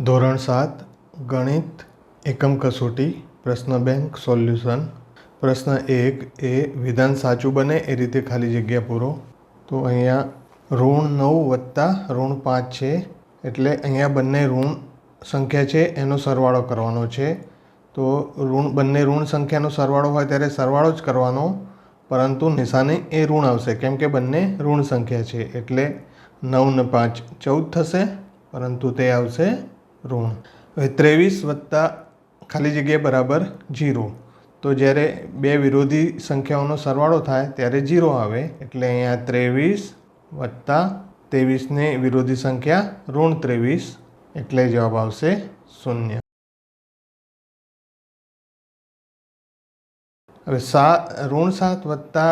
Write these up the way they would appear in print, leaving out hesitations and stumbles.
ધોરણ 7 ગણિત એકમ કસોટી પ્રશ્ન બેંક સોલ્યુશન. પ્રશ્ન 1 એ વિધાન સાચું બને એ રીતે ખાલી જગ્યા પૂરો. તો અહીંયા -9 વત્તા -5 છે, એટલે અહીંયા બંને ઋણ સંખ્યા છે એનો સરવાળો કરવાનો છે. તો બંને ઋણ સંખ્યાનો સરવાળો હોય ત્યારે સરવાળો જ કરવાનો, પરંતુ નિશાની એ ઋણ આવશે કેમ કે બંને ઋણ સંખ્યા છે. એટલે 9 ને 5 14 થશે, પરંતુ તે આવશે ઋણ. હવે 23 વત્તા ખાલી જગ્યા બરાબર 0. તો જ્યારે બે વિરોધી સંખ્યાઓનો સરવાળો થાય ત્યારે 0 આવે, એટલે અહીંયા 23 વત્તા 23ને વિરોધી સંખ્યા -23, એટલે જવાબ આવશે 0. હવે -7 વત્તા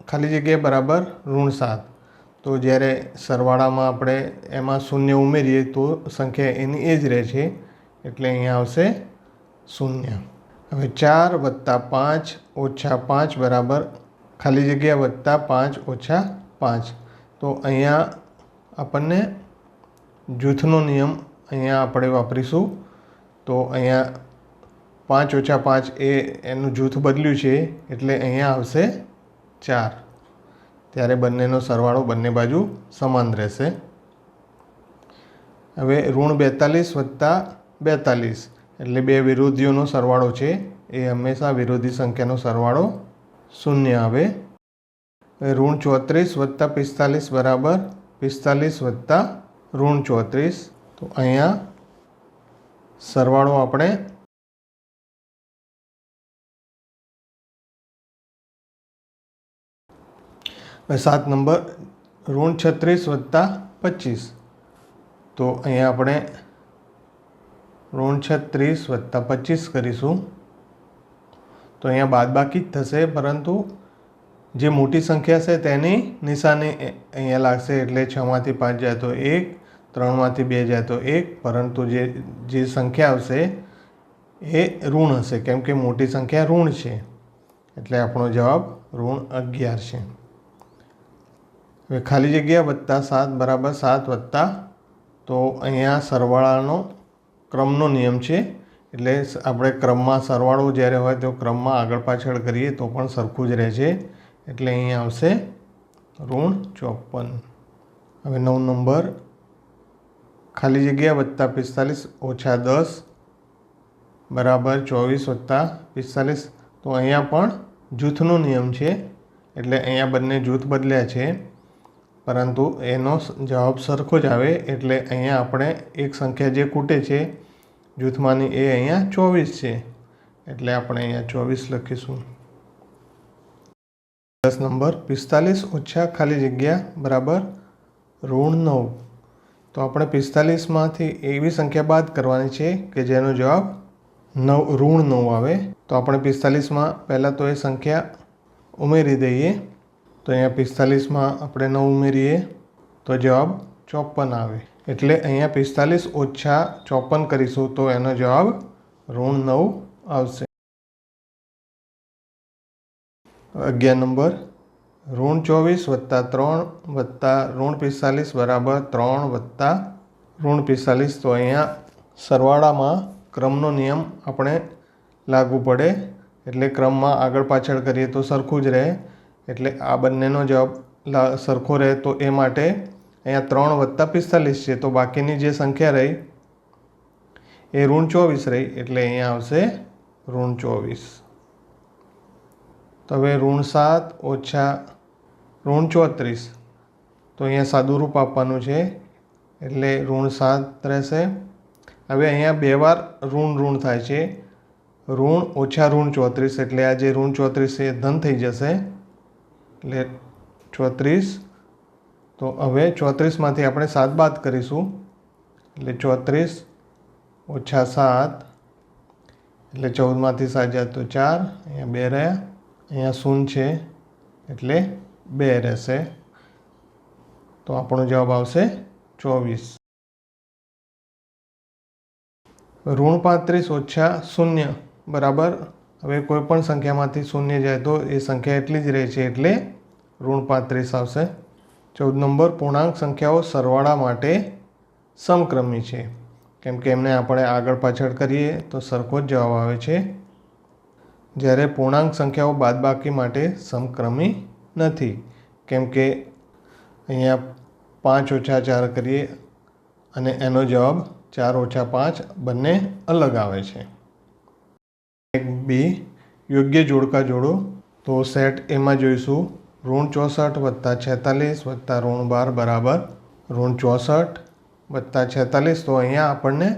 ખાલી જગ્યા બરાબર -7. તો જ્યારે સરવાળામાં આપણે એમાં 0 ઉમેરીએ તો સંખ્યા એની એ જ રહે છે, એટલે અહીંયા આવશે 0. હવે 4 વત્તા 5 ઓછા 5 બરાબર ખાલી જગ્યા વત્તા 5 ઓછા 5. તો અહીંયા આપણને જૂથનો નિયમ અહીંયા આપણે વાપરીશું. તો અહીંયા 5 ઓછા 5 એનું જૂથ બદલ્યું છે, એટલે અહીંયા આવશે 4. ત્યારે બંનેનો સરવાળો બંને બાજુ સમાન રહેશે. હવે -42 વત્તા 42, એટલે બે વિરોધીઓનો સરવાળો છે, એ હંમેશા વિરોધી સંખ્યાનો સરવાળો 0 આવે. હવે -34 વત્તા 45 બરાબર 45 વત્તા -34. તો અહીંયા સરવાળો આપણે હવે 7 નંબર -36 વત્તા 25. તો અહીંયા આપણે -36 વત્તા 25 કરીશું. તો અહીંયા બાદબાકી જ થશે, પરંતુ જે મોટી સંખ્યા છે તેની નિશાની અહીંયા લાગશે. એટલે 6માંથી 5 જાય તો 1, 3માંથી 2 જાય તો 1, પરંતુ જે સંખ્યા આવશે એ ઋણ હશે કેમ કે મોટી સંખ્યા ઋણ છે, એટલે આપણો જવાબ -11 છે. હવે ખાલી જગ્યા વત્તા 7 બરાબર 7 વત્તા. તો અહીંયા સરવાળાનો ક્રમનો નિયમ છે, એટલે આપણે ક્રમમાં સરવાળો જ્યારે હોય તો ક્રમમાં આગળ પાછળ કરીએ તો પણ સરખું જ રહે છે, એટલે અહીંયા આવશે -54. હવે 9 નંબર ખાલી જગ્યા વત્તા 45 ઓછા 10 બરાબર 24 વત્તા 45. તો અહીંયા પણ જૂથનો નિયમ છે, એટલે અહીંયા બંને જૂથ બદલ્યા છે, પરંતુ એનો જવાબ સરખો જ આવે. એટલે અહીંયા આપણે એક સંખ્યા જે ખૂટે છે જૂથમાંની એ અહીંયા 24 છે, એટલે આપણે અહીંયા 24 લખીશું. 10 નંબર 45 ઓછા ખાલી જગ્યા બરાબર -9. તો આપણે 45માંથી એવી સંખ્યા બાદ કરવાની છે કે જેનો જવાબ -9 આવે. તો આપણે 45માં પહેલાં તો એ સંખ્યા ઉમેરી દઈએ. તો અહીંયા 45માં આપણે 9 ઉમેરીએ તો જવાબ 54 આવે, એટલે અહીંયા 45 ઓછા 54 કરીશું તો એનો જવાબ -9 આવશે. 11 નંબર -24 વત્તા 3 વત્તા -45 બરાબર 3 વત્તા -45. તો અહીંયા સરવાળામાં ક્રમનો નિયમ આપણે લાગુ પડે, એટલે ક્રમમાં આગળ પાછળ કરીએ તો સરખું જ રહે, એટલે આ બંનેનો જવાબ સરખો રહે. તો એ માટે અહીંયા 3 વત્તા 45 છે, તો બાકીની જે સંખ્યા રહી એ -24 રહી, એટલે અહીંયા આવશે -24. તો હવે -7 ઓછા -34. તો અહીંયા સાદુરૂપ આપવાનું છે, એટલે -7 રહેશે. હવે અહીંયા બે વાર ઋણ થાય છે, ઋણ ઓછા -34, એટલે આ જે -34 છે એ ધન થઈ જશે, એટલે 34. તો હવે 34માંથી આપણે 7 બાદ કરીશું, એટલે 34 ઓછા 7, એટલે 14માંથી 7 જાય તો 4, અહીંયા 2 રહ્યા, અહીંયા 0 છે એટલે 2 રહેશે. તો આપણો જવાબ આવશે 24. -35 ઓછા 0 બરાબર, હવે કોઈ પણ સંખ્યામાંથી 0 જાય તો એ સંખ્યા એટલી જ રહે છે, એટલે -35 આવશે. 14 નંબર પૂર્ણાંક સંખ્યાઓ સરવાળા માટે સમક્રમી છે. કેમ કે એમને આપણે આગળ પાછળ કરીએ તો સરખો જ જવાબ આવે છે. જ્યારે પૂર્ણાંક સંખ્યાઓ બાદબાકી માટે સમક્રમી નથી, કેમ કે અહીંયા 5 ઓછા 4 કરીએ અને એનો જવાબ 4 ઓછા 5 બંને અલગ આવે છે. એક બી યોગ્ય જોડકા જોડો. તો સેટ એમાં જોઈશું -64 + 46 + -12 બરાબર -64 + 46. તો અહીંયા આપણને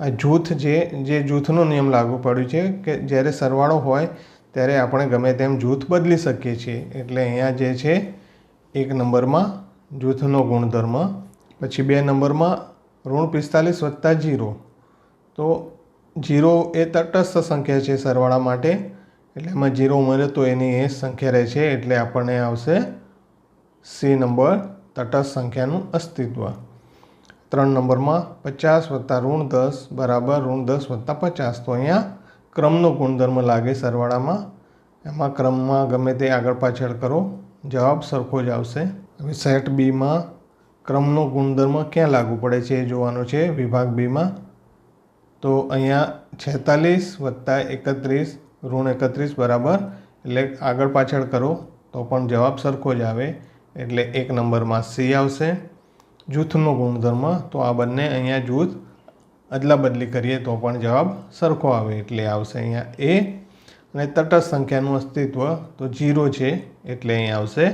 આ જૂથ જે જૂથનો નિયમ લાગુ પડ્યો છે કે જ્યારે સરવાળો હોય ત્યારે આપણે ગમે તેમ જૂથ બદલી શકીએ છીએ. એટલે અહીંયા જે છે 1 નંબરમાં જૂથનો ગુણધર્મ. પછી 2 નંબરમાં -45 + 0. તો 0 એ તટસ્થ સંખ્યા છે સરવાળા માટે, એટલે એમાં 0 ઉમેરે તો એની એ સંખ્યા રહે છે, એટલે આપણને આવશે સી નંબર, તટસ્થ સંખ્યાનું અસ્તિત્વ. 3 નંબરમાં 50 + -10 બરાબર -10 + 50. તો અહીંયા ક્રમનો ગુણધર્મ લાગે સરવાળામાં, એમાં ક્રમમાં ગમે તે આગળ પાછળ કરો, જવાબ સરખો જ આવશે. હવે સેટ બીમાં ક્રમનો ગુણધર્મ ક્યાં લાગુ પડે છે એ જોવાનું છે વિભાગ બીમાં. તો અહીંયા 46 + 31 -31 બરાબર, એટલે આગળ પાછળ કરો તો પણ જવાબ સરખો જ આવે, એટલે 1 નંબરમાં સી આવશે. જૂથનો ગુણધર્મ, તો આ બંને અહીંયા જૂથ અદલા બદલી કરીએ તો પણ જવાબ સરખો આવે, એટલે આવશે અહીંયા એ. અને તટસ્થ સંખ્યાનું અસ્તિત્વ તો 0 છે, એટલે અહીંયા આવશે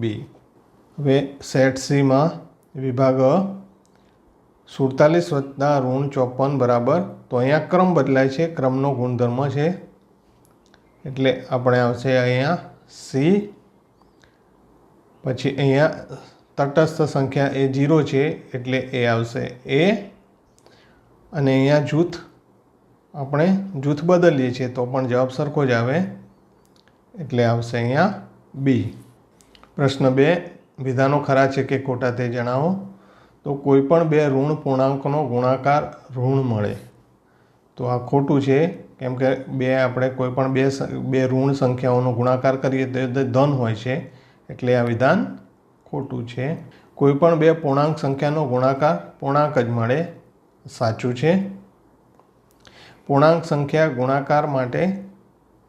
બી. હવે સેટ સીમાં વિભાગ 47 + -54 બરાબર, તો અહીંયા ક્રમ બદલાય છે, ક્રમનો ગુણધર્મ છે, એટલે આપણે આવશે અહીંયા સી. પછી અહીંયા તટસ્થ સંખ્યા એ 0 છે, એટલે એ આવશે એ. અને અહીંયા આપણે જૂથ બદલીએ છીએ તો પણ જવાબ સરખો જ આવે, એટલે આવશે અહીંયા બી. પ્રશ્ન 2, વિધાનો ખરા છે કે ખોટા તે જણાવો. તો કોઈ પણ 2 ઋણ પૂર્ણાંકનો ગુણાકાર ઋણ મળે. તો આ ખોટું છે, કેમ કે આપણે કોઈ પણ બે ઋણ સંખ્યાઓનો ગુણાકાર કરીએ તો એ ધન હોય છે, એટલે આ વિધાન ખોટું છે. કોઈ પણ 2 પૂર્ણાંક સંખ્યાનો ગુણાકાર પૂર્ણાંક જ મળે, સાચું છે. પૂર્ણાંક સંખ્યા ગુણાકાર માટે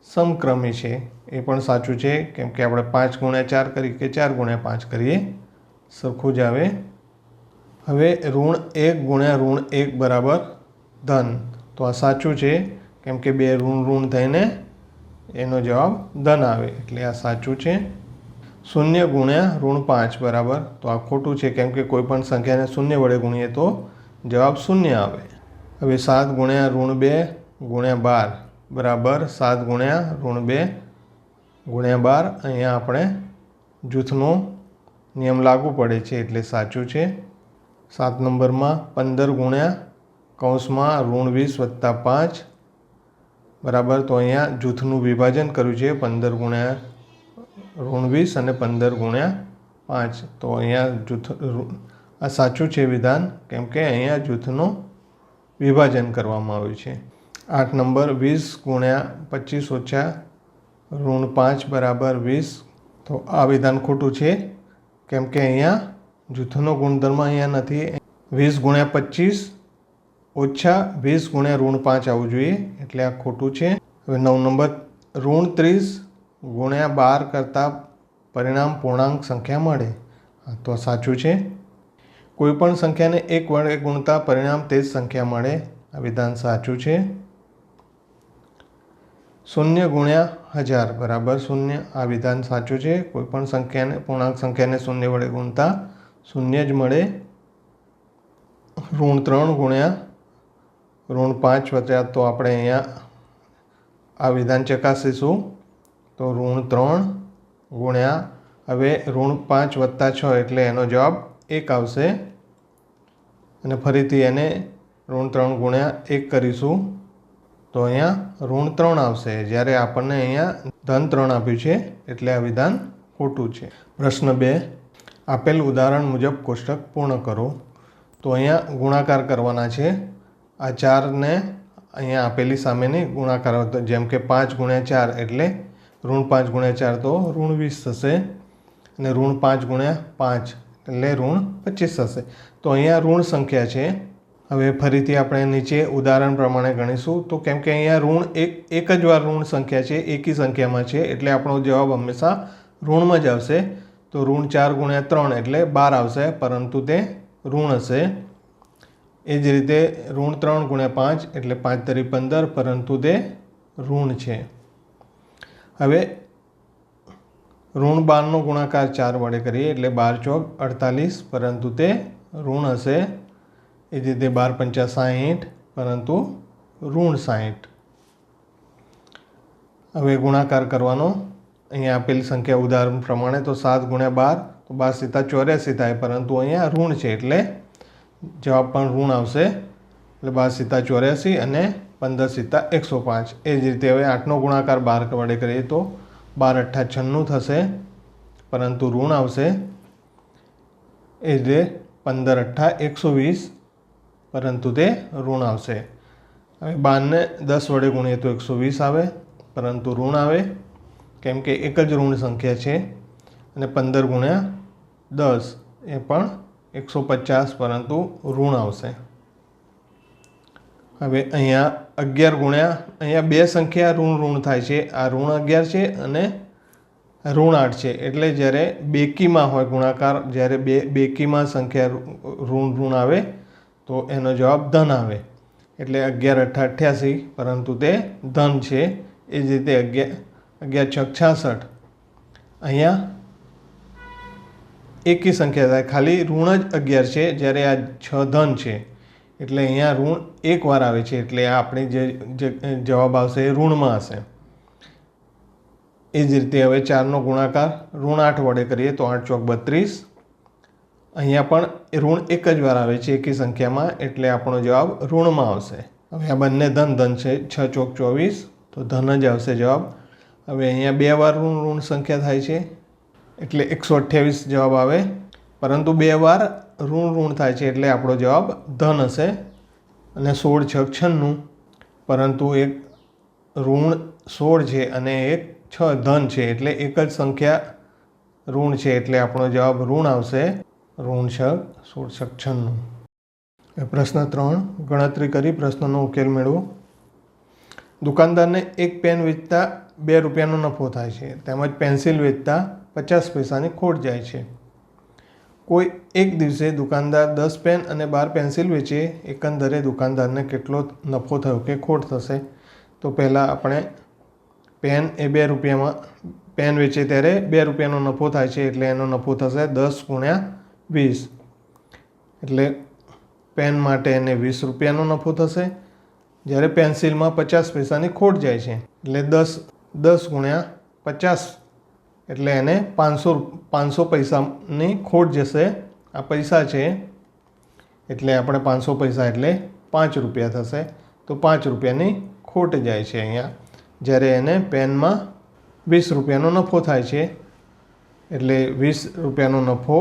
સમક્રમી છે, એ પણ સાચું છે, કેમ કે આપણે 5 × 4 કરીએ કે 4 × 5 કરીએ સરખું જ આવે. હવે -1 × -1 બરાબર ધન. તો આ સાચું છે, કેમ કે 2 ઋણ થઈને એનો જવાબ ધન આવે, એટલે આ સાચું છે. 0 × -5 બરાબર, તો આ ખોટું છે, કેમ કે કોઈ પણ સંખ્યાને 0 વડે ગુણીએ તો જવાબ 0 આવે. હવે 7 × -2 × 12 બરાબર 7 × -2 × 12. અહીંયા આપણે જૂથનો નિયમ લાગુ પડે છે, એટલે સાચું છે. 7 નંબરમાં 15 × -20 + 5 બરાબર, તો અહીંયા જૂથનું વિભાજન કર્યું છે 15 × -20 અને 15 × 5. તો અહીંયા આ સાચું છે વિધાન, કેમ કે અહીંયા જૂથનું વિભાજન કરવામાં આવ્યું છે. 8 નંબર 20 × 25 - -5 બરાબર 20. તો આ વિધાન ખોટું છે, કેમ કે અહીંયા જૂથનો ગુણધર્મ અહીંયા નથી. 20 × 25 - 20 × -5 આવવું જોઈએ, એટલે આ ખોટું છે. હવે 9 નંબર -30 × 12 કરતાં પરિણામ પૂર્ણાંક સંખ્યા મળે. તો સાચું છે. કોઈ પણ સંખ્યાને 1 વડે ગુણતા પરિણામ તે જ સંખ્યા મળે, આ વિધાન સાચું છે. 0 × 1000 બરાબર 0, આ વિધાન સાચું છે. કોઈ પણ પૂર્ણાંક સંખ્યાને 0 વડે ગુણતા 0 જ મળે. -3 × -5 વધ્યા, તો આપણે અહીંયા આ વિધાન ચકાસીશું. તો -3 ગુણ્યા, હવે -5 + 6, એટલે એનો જવાબ 1 આવશે. અને ફરીથી એને -3 × 1 કરીશું, તો અહીંયા -3 આવશે, જ્યારે આપણને અહીંયા -3 આપ્યું છે, એટલે આ વિધાન ખોટું છે. પ્રશ્ન 2, આપેલ ઉદાહરણ મુજબ કોષ્ટક પૂર્ણ કરો. તો અહીંયા ગુણાકાર કરવાના છે. આ 4ને અહીંયા આપેલી સામેની ગુણાકાર, જેમ કે 5 × 4 એટલે -5 × 4 તો -20 થશે, અને -5 × 5 એટલે -25 થશે. તો અહીંયા ઋણ સંખ્યા છે, હવે ફરીથી આપણે નીચે ઉદાહરણ પ્રમાણે ગણીશું. તો કેમ કે અહીંયા ઋણ એક જ વાર ઋણ સંખ્યા છે, એકી સંખ્યામાં છે, એટલે આપણો જવાબ હંમેશા ઋણમાં જ આવશે. તો ઋણ 4 ગુણ્યા 3 એટલે 12 આવશે, પરંતુ તે ઋણ હશે. એ જ રીતે ઋણ 3 ગુણ્યા 5 એટલે 5 તરી 15, પરંતુ તે ઋણ છે. હવે ઋણ 12 નો ગુણાકાર 4 વડે કરીએ એટલે 12 ચોક 48, પરંતુ તે ઋણ હશે. એ જ રીતે 12 પંચા 60, પરંતુ ઋણ 60. હવે ગુણાકાર કરવાનો. અહીંયા આપેલી સંખ્યા ઉદાહરણ પ્રમાણે તો 7 ગુણ્યા 12 તો 12 સીતા 84 થાય, પરંતુ અહીંયા ઋણ છે એટલે જવાબ પણ ઋણ આવશે. એટલે 12 સીતા 84 અને 15 સીતા 105. એ જ રીતે હવે 8નો ગુણાકાર 12 વડે કરીએ તો 12 અઠ્ઠા 96 થશે, પરંતુ ઋણ આવશે. એ જ રીતે 15 અઠ્ઠા 120, પરંતુ તે ઋણ આવશે. હવે 12 ને 10 વડે ગુણીએ તો 120 આવે, પરંતુ ઋણ આવે, કેમ કે એક જ ઋણ સંખ્યા છે. અને 15 ગુણ્યા 10 એ પણ 150, પરંતુ ઋણ આવશે. હવે અહીંયા 11 ગુણ્યા, અહીંયા બે સંખ્યા ઋણ થાય છે. આ ઋણ 11 છે અને ઋણ 8 છે. એટલે જ્યારે બેકીમાં હોય ગુણાકાર, જ્યારે બેકીમાં સંખ્યા ઋણ આવે તો એનો જવાબ ધન આવે. એટલે 11 અઠ્ઠા 88, પરંતુ તે ધન છે. એ જ રીતે 11 છક 66. અહીંયા એકી સંખ્યા થાય, ખાલી ઋણ જ 11 છે, જ્યારે આ 6 ધન છે. એટલે અહીંયા ઋણ એક વાર આવે છે, એટલે આ આપણી જે જવાબ આવશે એ ઋણમાં હશે. એ જ રીતે હવે 4નો ગુણાકાર ઋણ 8 વડે કરીએ તો 8 ચોક 32. અહીંયા પણ ઋણ એક જ વાર આવે છે એકી સંખ્યામાં, એટલે આપણો જવાબ ઋણમાં આવશે. હવે આ બંને ધન છે, 6 ચોક 24, તો ધન જ આવશે જવાબ. હવે અહીંયા બે વાર ઋણ સંખ્યા થાય છે, એટલે 128 જવાબ આવે, પરંતુ બે વાર ઋણ થાય છે, એટલે આપણો જવાબ ધન હશે. અને 16 છક 96, પરંતુ એક ઋણ 16 છે અને એક 6 ધન છે, એટલે એક જ સંખ્યા ઋણ છે, એટલે આપણો જવાબ ઋણ આવશે. ઋણ 16 છક 96. પ્રશ્ન 3, ગણતરી કરી પ્રશ્નનો ઉકેલ મેળવો. દુકાનદારને એક પેન વેચતા 2 રૂપિયાનો નફો થાય છે, તેમજ પેન્સિલ વેચતા 50 પૈસાની ખોટ જાય છે. કોઈ એક દિવસે દુકાનદાર 10 પેન અને 12 પેન્સિલ વેચે, એકંદરે દુકાનદારને કેટલો નફો થયો કે ખોટ થશે? તો પહેલાં આપણે પેન એ 2 રૂપિયામાં, પેન વેચે ત્યારે 2 રૂપિયાનો નફો થાય છે, એટલે એનો નફો થશે 10 ગુણ્યા 20. એટલે પેન માટે એને 20 રૂપિયાનો નફો થશે. જ્યારે પેન્સિલમાં 50 પૈસાની ખોટ જાય છે, એટલે 10 ગુણ્યા 50, એટલે એને 500 પૈસાની ખોટ જશે. આ પૈસા છે, એટલે આપણે 500 પૈસા એટલે 5 રૂપિયા થશે. તો 5 રૂપિયાની ખોટ જાય છે અહીંયા. જ્યારે એને પેનમાં 20 રૂપિયાનો નફો થાય છે, એટલે 20 રૂપિયાનો નફો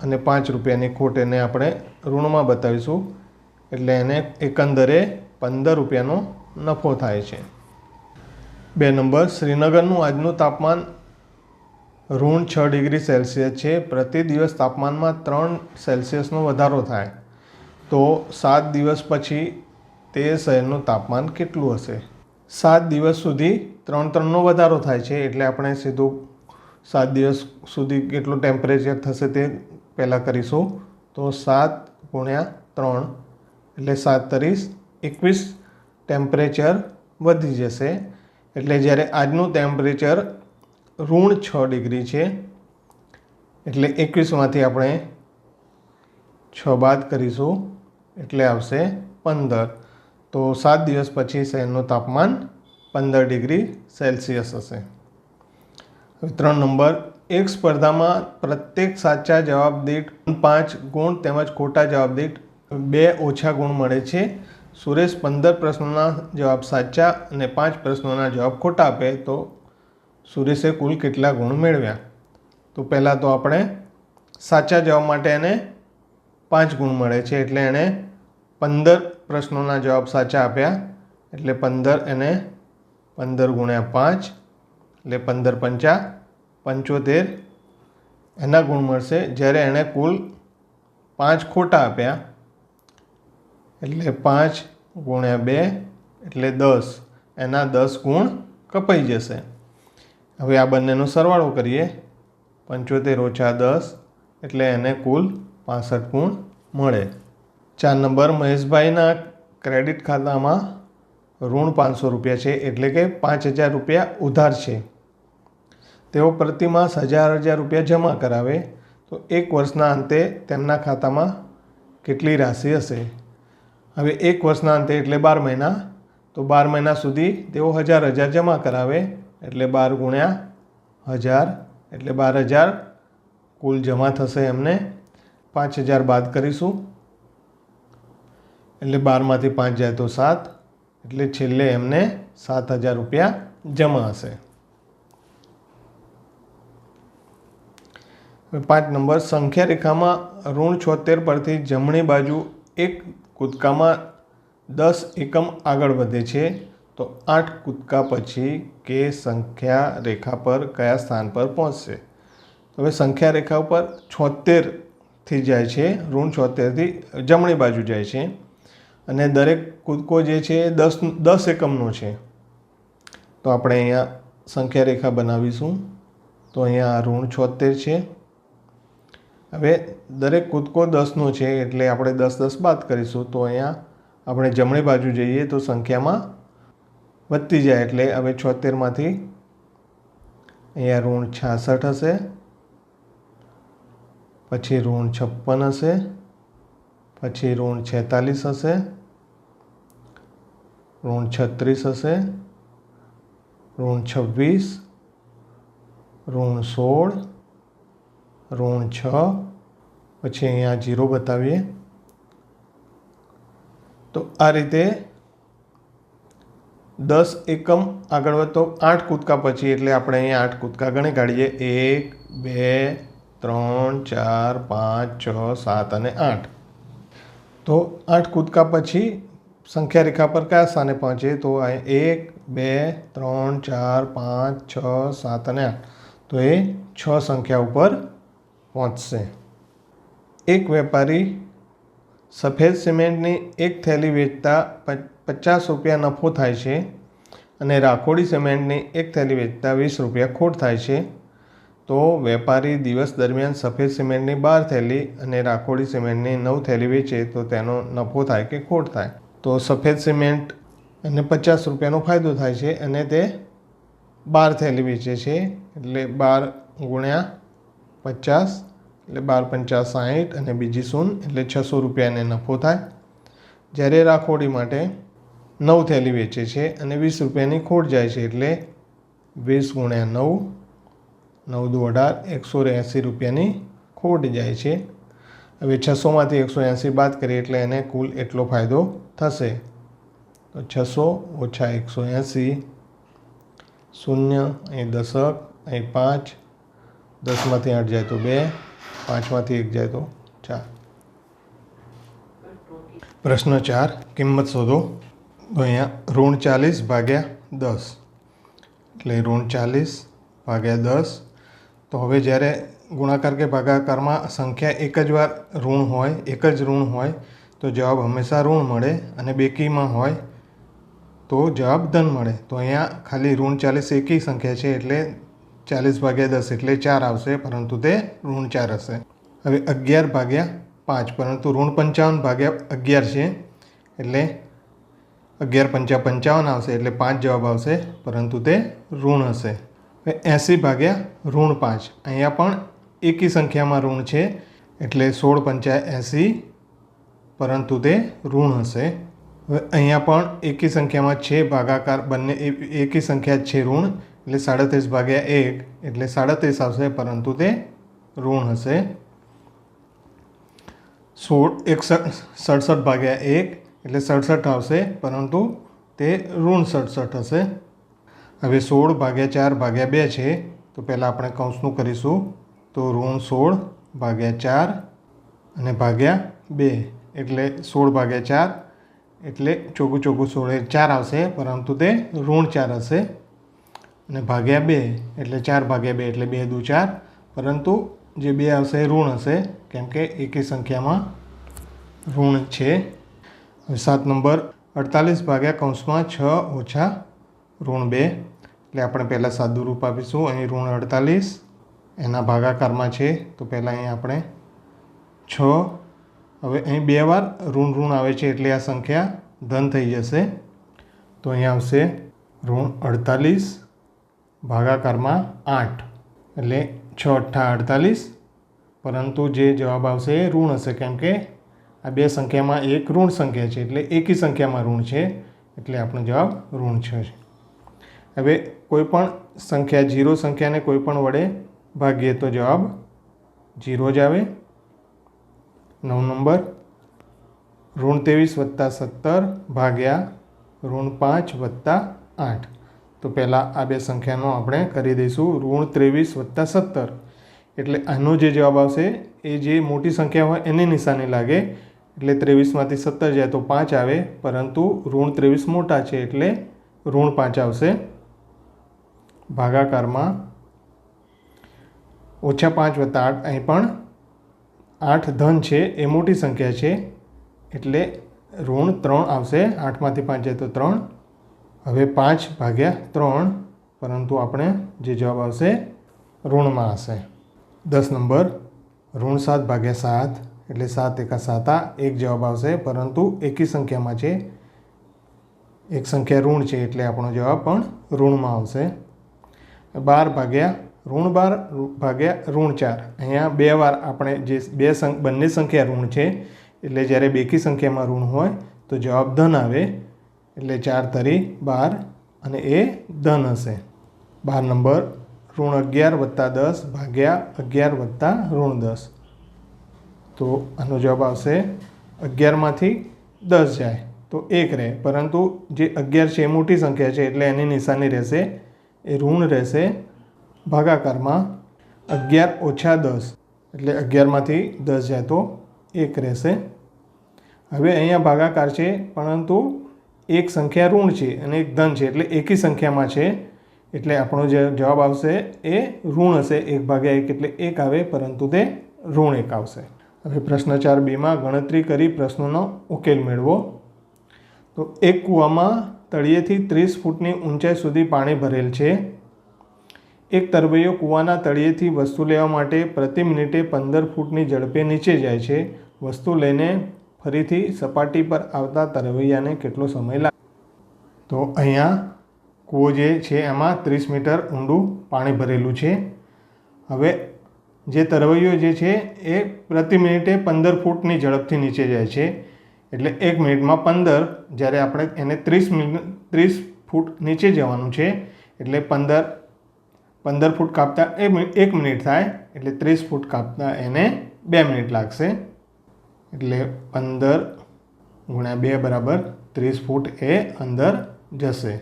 અને 5 રૂપિયાની ખોટ એને આપણે ઋણમાં બતાવીશું, એટલે એને એકંદરે 15 રૂપિયાનો નફો થાય છે. 2 નંબર, શ્રીનગરનું આજનું તાપમાન ઋણ 6 ડિગ્રી સેલ્સિયસ છે. પ્રતિ દિવસ તાપમાનમાં 3 સેલ્સિયસનો વધારો થાય, તો 7 દિવસ પછી તે શહેરનું તાપમાન કેટલું હશે? 7 દિવસ સુધી 3.3નો વધારો થાય છે, એટલે આપણે સીધું 7 દિવસ સુધી કેટલું ટેમ્પરેચર થશે તે પહેલાં કરીશું. તો 7 ગુણ્યા 3 એટલે 7 તરી 21 ટેમ્પરેચર વધી જશે. એટલે જ્યારે આજનું ટેમ્પરેચર ઋણ 6 ડિગ્રી છે, એટલે 21માંથી આપણે 6 બાદ કરીશું, એટલે આવશે 15. તો 7 દિવસ પછી શહેરનું તાપમાન 15 ડિગ્રી સેલ્સિયસ હશે. હવે 3 નંબર, એક સ્પર્ધામાં પ્રત્યેક સાચા જવાબ દીઠ 5 ગુણ તેમજ ખોટા જવાબ દીઠ 2 ઓછા ગુણ મળે છે. સુરેશ 15 પ્રશ્નોના જવાબ સાચા અને 5 પ્રશ્નોના જવાબ ખોટા આપે તો સુરેશે કુલ કેટલા ગુણ મેળવ્યા? તો પહેલાં તો આપણે સાચા જવાબ માટે એને 5 ગુણ મળે છે, એટલે એણે 15 પ્રશ્નોના જવાબ સાચા આપ્યા, એટલે 15 એને 15 ગુણ્યા 5 એટલે 15 પંચા 75 એના ગુણ મળશે. જ્યારે એણે કુલ 5 ખોટા આપ્યા એટલે 5 ગુણ્યા 2 એટલે 10, એના 10 ગુણ કપાઈ જશે. હવે આ બંનેનો સરવાળો કરીએ, 75 ઓછા 10 એટલે એને કુલ 65 ગુણ મળે. 4 નંબર, મહેશભાઈના ક્રેડિટ ખાતામાં ઋણ 500 રૂપિયા છે, એટલે કે 5000 રૂપિયા ઉધાર છે. તેઓ પ્રતિમાસ 1000 રૂપિયા જમા કરાવે તો એક વર્ષના અંતે તેમના ખાતામાં કેટલી રાશિ હશે? હવે એક વર્ષના અંતે એટલે 12 મહિના, તો 12 મહિના સુધી તેઓ 1000 જમા કરાવે એટલે 12 ગુણ્યા 1000 એટલે 12000 કુલ જમા થશે એમને. 5000 બાદ કરીશું એટલે 12માંથી 5 જાય તો 7, એટલે છેલ્લે એમને 7000 રૂપિયા જમા હશે. 5 નંબર, સંખ્યા રેખામાં ઋણ 76 પરથી જમણી બાજુ એક કૂદકામાં 10 એકમ આગળ વધે છે, તો 8 કૂદકા પછી કે સંખ્યા રેખા પર કયા સ્થાન પર પહોંચશે? હવે સંખ્યા રેખા ઉપર 76થી જાય છે, ઋણ 76થી જમણી બાજુ જાય છે, અને દરેક કૂદકો જે છે એ 10 એકમનો છે. તો આપણે અહીંયા સંખ્યા રેખા બનાવીશું. તો અહીંયા ઋણ 76 છે. હવે દરેક કૂદકો 10નો છે, એટલે આપણે 10 બાદ કરીશું. તો અહીંયા આપણે જમણી બાજુ જઈએ તો સંખ્યામાં વધતી જાય, એટલે હવે 76માંથી અહીંયા ઋણ 66 હશે, પછી ઋણ 56 હશે, પછી ઋણ 46 હશે, ઋણ 36 હશે, ઋણ 26, ઋણ 16, ઋણ 6, પછી અહીંયા 0 બતાવીએ. તો આ રીતે 10 એકમ આગળ વધતો 8 કૂદકા પછી, એટલે આપણે અહીંયા 8 કૂદકા ગણી કાઢીએ. 1, 2, 3, 4, 5, 6, 7 અને 8. તો 8 કૂદકા પછી સંખ્યા રેખા પર કયા સ્થાને પહોંચે? તો 1, 2, 3, 4, 5, 6, 7 અને 8. તો એ 6 સંખ્યા ઉપર પહોંચશે. એક વેપારી સફેદ સિમેન્ટની એક થેલી વેચતા 50 રૂપિયા નફો થાય છે, અને રાખોડી સિમેન્ટની એક થેલી વેચતા 20 રૂપિયા ખોટ થાય છે. તો વેપારી દિવસ દરમિયાન સફેદ સિમેન્ટની 12 થેલી અને રાખોડી સિમેન્ટની 9 થેલી વેચે તો તેનો નફો થાય કે ખોટ થાય? તો સફેદ સિમેન્ટ અને 50 રૂપિયાનો ફાયદો થાય છે, અને તે 12 થેલી વેચે છે, એટલે 12 ગુણ્યા 50 એટલે 12 × 50 60, અને બીજી 0 એટલે 600 રૂપિયાને નફો થાય. જ્યારે રાખોડી માટે 9 થેલી વેચે છે અને 20 રૂપિયાની ખોટ જાય છે, એટલે 20 ગુણ્યા 9, 9 દુ 18, 180 રૂપિયાની ખોટ જાય છે. હવે 600માંથી 180 બાદ કરીએ એટલે એને કુલ એટલો ફાયદો થશે. તો 600 ઓછા 180, 0, અહીં 10, અહીં 5, 10માંથી 8 જાય તો 2, 5માંથી 1 જાય તો 4. પ્રશ્ન 4, કિંમત શોધો. તો અહીંયા ઋણ 40 ભાગ્યા 10, એટલે ઋણ 40 ભાગ્યા 10. તો હવે જ્યારે ગુણાકાર કે ભાગાકારમાં સંખ્યા એક જ વાર ઋણ હોય, એક જ ઋણ હોય તો જવાબ હંમેશા ઋણ મળે, અને બેકીમાં હોય તો જવાબ ધન મળે. તો અહીંયા ખાલી ઋણ 40 એકી સંખ્યા છે, એટલે 40 ભાગ્યા 10 એટલે 4 આવશે, પરંતુ તે ઋણ 4 હશે. હવે 11 ભાગ્યા 5, પરંતુ ઋણ 55 ભાગ્યા 11 છે, એટલે 11 × 5 = 55 આવશે, એટલે 5 જવાબ આવશે, પરંતુ તે ઋણ હશે. હવે 80 ભાગ્યા ઋણ 5, અહીંયા પણ એકી સંખ્યામાં ઋણ છે, એટલે 16 × 5 = 80, પરંતુ તે ઋણ હશે. હવે અહીંયા પણ એકી સંખ્યામાં છે, ભાગાકાર બંને એકી સંખ્યા જ છે ઋણ, એટલે 37 ભાગ્યા 1 એટલે 37 આવશે, પરંતુ તે ઋણ હશે. 67 ભાગ્યા 1 એટલે 67 આવશે, પરંતુ તે ઋણ 67 હશે. હવે 16 ભાગ્યા 4 ભાગ્યા 2 છે, તો પહેલાં આપણે કૌંસનું કરીશું. તો ઋણ 16 ભાગ્યા 4 અને ભાગ્યા 2, એટલે 16 ભાગ્યા 4 એટલે ચોખ્ખું 16 4 આવશે, પરંતુ તે ઋણ 4 હશે. અને ભાગ્યા 2 એટલે 4 ભાગ્યા 2 એટલે 2 દુ 4, પરંતુ જે 2 આવશે એ ઋણ હશે, કેમ કે એકી સંખ્યામાં ઋણ છે. હવે 7 નંબર 48 ભાગ્યા કૌંસમાં 6 ઓછા -2 એટલે આપણે પહેલાં સાદું રૂપ આપીશું. અહીં -48 એના ભાગાકારમાં છે તો પહેલાં અહીં આપણે 6. હવે અહીં 2 વાર ઋણ આવે છે એટલે આ સંખ્યા ધન થઈ જશે. તો અહીં આવશે -48 ભાગાકારમાં 8 એટલે 6 × 8 = 48. પરંતુ જે જવાબ આવશે એ ઋણ હશે, કેમ કે આ બે સંખ્યામાં એક ઋણ સંખ્યા છે એટલે એકી સંખ્યામાં ઋણ છે એટલે આપણો જવાબ ઋણ 6 છે. હવે કોઈ પણ સંખ્યા 0 સંખ્યાને કોઈ પણ વડે ભાગીએ તો જવાબ 0 જ આવે. 9 નંબર -23 + 17 ભાગ્યા -5 + 8. તો પહેલાં આ બે સંખ્યાનો આપણે કરી દઈશું -23 + 17 એટલે આનો જે જવાબ આવશે એ જે મોટી સંખ્યા હોય એની નિશાની લાગે એટલે 23માંથી 17 જાય તો 5 આવે, પરંતુ -23 મોટા છે એટલે -5 આવશે. ભાગાકારમાં -5 + 8 અહીં પણ 8 ધન છે એ મોટી સંખ્યા છે એટલે -3 આવશે. 8માંથી 5 જાય તો 3. હવે 5/3, પરંતુ આપણે જે જવાબ આવશે ઋણમાં હશે. 10 નંબર -7 ભાગ્યા 7 એટલે 7 × 7 એક જવાબ આવશે, પરંતુ એકી સંખ્યામાં છે, એક સંખ્યા ઋણ છે એટલે આપણો જવાબ પણ ઋણમાં આવશે. 12 ભાગ્યા -4 અહીંયા 2 વાર આપણે જે બંને સંખ્યા ઋણ છે એટલે જ્યારે બેકી સંખ્યામાં ઋણ હોય તો જવાબ ધન આવે એટલે 4 તરી 12 અને એ ધન હશે. 12 નંબર -11 + 10 ભાગ્યા 11 + -10. તો આનો જવાબ આવશે 11માંથી 10 જાય તો 1 રહે, પરંતુ જે 11 છે એ મોટી સંખ્યા છે એટલે એની નિશાની રહેશે એ ઋણ રહેશે. ભાગાકારમાં 11 - 10 એટલે 11માંથી 10 જાય તો 1 રહેશે. હવે અહીંયા ભાગાકાર છે પરંતુ એક સંખ્યા ઋણ છે અને એક ધન છે એટલે એકી સંખ્યામાં છે એટલે આપણો જે જવાબ આવશે એ ઋણ હશે. 1/1 એટલે 1 આવે, પરંતુ તે ઋણ 1 આવશે. હવે પ્રશ્ન 4b માં ગણતરી કરી પ્રશ્નોનો ઉકેલ મેળવો. તો એક કૂવામાં તળિયેથી 30 ફૂટની ઊંચાઈ સુધી પાણી ભરેલ છે. એક તરવૈયો કૂવાના તળિયેથી વસ્તુ લેવા માટે પ્રતિ મિનિટે 15 ફૂટની ઝડપે નીચે જાય છે. વસ્તુ લઈને ફરીથી સપાટી પર આવતા તરવૈયાને કેટલો સમય લાગે? તો અહીંયા કૂવો જે છે એમાં 30 મીટર ઊંડું પાણી ભરેલું છે. હવે જે તરવૈયો જે છે એ પ્રતિ મિનિટે 15 ફૂટની ઝડપથી નીચે જાય છે એટલે 1 મિનિટમાં 15, જ્યારે આપણે એને 30 ફૂટ નીચે જવાનું છે એટલે 15 ફૂટ કાપતા 1 મિનિટ થાય એટલે 30 ફૂટ કાપતા એને 2 મિનિટ લાગશે. એટલે 15 × 2 = 30 ફૂટ એ અંદર જશે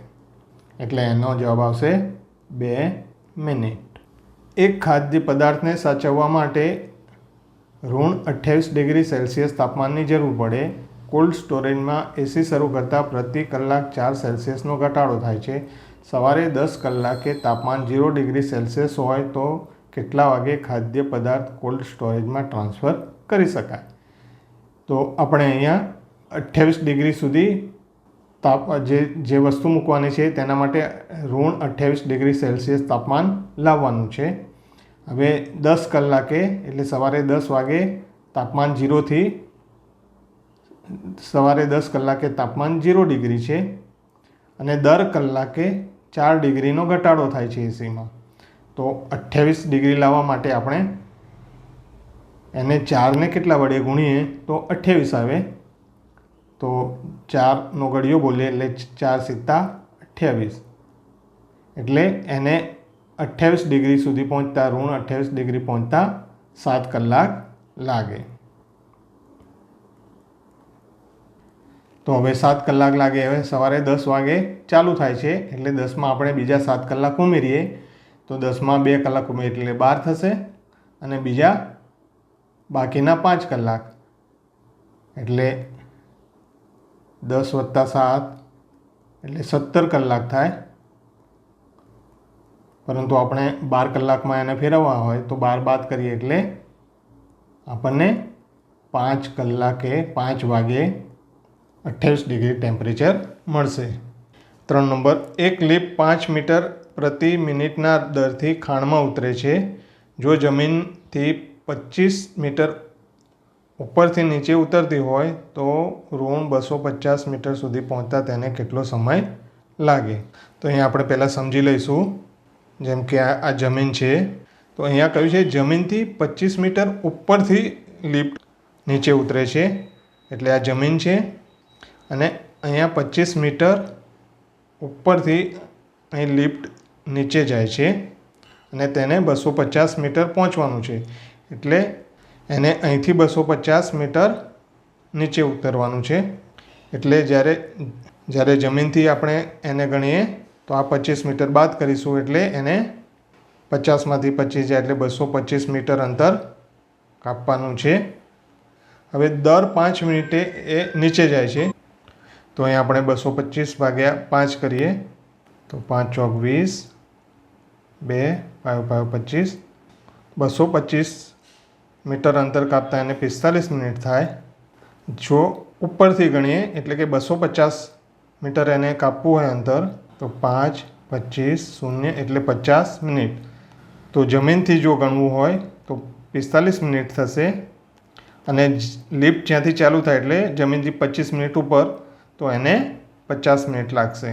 એટલે એનો જવાબ આવશે 2 મિનિટ. એક ખાદ્ય પદાર્થને સાચવવા માટે -28°C તાપમાનની જરૂર પડે. કોલ્ડ સ્ટોરેજમાં એસી શરૂ કરતાં પ્રતિ કલાક 4°C નો ઘટાડો થાય છે. સવારે 10 કલાકે તાપમાન 0°C હોય તો કેટલા વાગે ખાદ્ય પદાર્થ કોલ્ડ સ્ટોરેજમાં ટ્રાન્સફર કરી શકાય? તો આપણે અહીંયા 28° સુધી જે વસ્તુ મૂકવાની છે તેના માટે -28°C તાપમાન લાવવાનું છે. હવે 10 કલાકે એટલે સવારે 10 વાગે તાપમાન 0 છે અને દર કલાકે 4°નો ઘટાડો થાય છે એસીમાં. તો 28° લાવવા માટે આપણે એને 4ને કેટલા વડે ગુણીએ તો 28 આવે. તો 4નો ઘડિયો બોલીએ એટલે 4 × 7 = 28 એટલે એને 28° સુધી પહોંચતા -28° પહોંચતા 7 કલાક લાગે. તો હવે 7 કલાક લાગે. હવે સવારે 10 વાગે ચાલુ થાય છે એટલે 10માં આપણે બીજા 7 કલાક ઉમેરીએ તો 10માં 2 કલાક ઉમેરીએ એટલે 12 થશે અને બીજા બાકીના 5 કલાક એટલે 10 + 7 એટલે 17 કલાક થાય. પરંતુ આપણે 12 કલાકમાં એને ફેરવવા હોય તો 12 બાદ કરીએ એટલે આપણને 5 કલાકે 5 વાગે 28 ડિગ્રી ટેમ્પરેચર મળશે. 3 નંબર, એક લીપ 5 મીટર પ્રતિ મિનિટના દરથી ખાણમાં ઉતરે છે. જો જમીનથી 25 મીટર ઉપરથી નીચે ઉતરતી હોય તો ઋણ 250 મીટર સુધી પહોંચતા તેને કેટલો સમય લાગે? તો અહીંયા આપણે પહેલાં સમજી લઈશું. જેમ કે આ જમીન છે, તો અહીંયા કહ્યું છે જમીનથી 25 મીટર ઉપરથી લિફ્ટ નીચે ઉતરે છે, એટલે આ જમીન છે. અને અહીંયા 25 મીટર ઉપરથી અહીં લિફ્ટ નીચે જાય છે અને તેને 250 મીટર પહોંચવાનું છે, એટલે એને અહીંથી 250 મીટર નીચે ઉતરવાનું છે. એટલે જ્યારે જમીનથી આપણે એને ગણીએ તો આ 25 મીટર બાદ કરીશું, એટલે એને 50માંથી 25 જાય એટલે 225 મીટર અંતર કાપવાનું છે. હવે દર 5 મિનિટે એ નીચે જાય છે, તો અહીં આપણે 225 ભાગ્યા 5 કરીએ તો 5 ચોક 20, 2 5 5 25, 225 મીટર અંતર કાપતા એને 45 મિનિટ થાય. જો ઉપરથી ગણીએ એટલે કે 250 મીટર એને કાપવું હોય અંતર, તો 5 25 0 એટલે 50 મિનિટ. તો જમીનથી જો ગણવું હોય તો 45 મિનિટ થશે. અને લિફ્ટ જ્યાંથી ચાલુ થાય એટલે જમીનથી 25 મિનિટ ઉપર, તો એને 50 મિનિટ લાગશે.